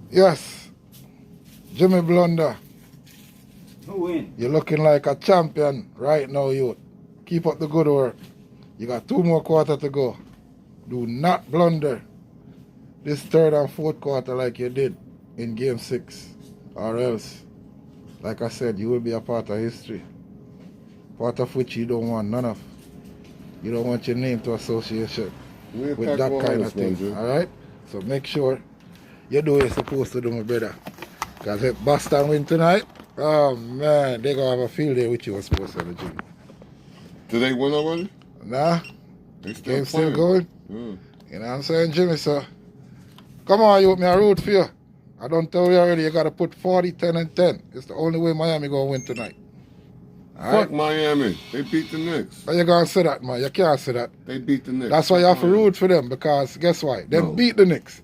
Yes, Jimmy Blunder, Who win? you're looking like a champion right now, youth. Keep up the good work. You got 2 more quarters to go. Do not blunder this third and fourth quarter like you did in game 6. Or else, like I said, you will be a part of history. Part of which you don't want none of. You don't want your name to association with that kind of thing. Alright? So make sure you do what you're supposed to do, my brother. Because if Boston win tonight, oh man, they're going to have a field day with you, was supposed to, Jimmy. Did they win already? Nah, They game still going. Yeah. You know what I'm saying, Jimmy? So, come on, you, me a root for you. I don't tell you already, you got to put 40, 10, and 10. It's the only way Miami going to win tonight. All Fuck right? Miami. They beat the Knicks. How you going to say that, man? You can't say that. They beat the Knicks. That's why you have to Miami. root for them, because guess why? They No. beat the Knicks.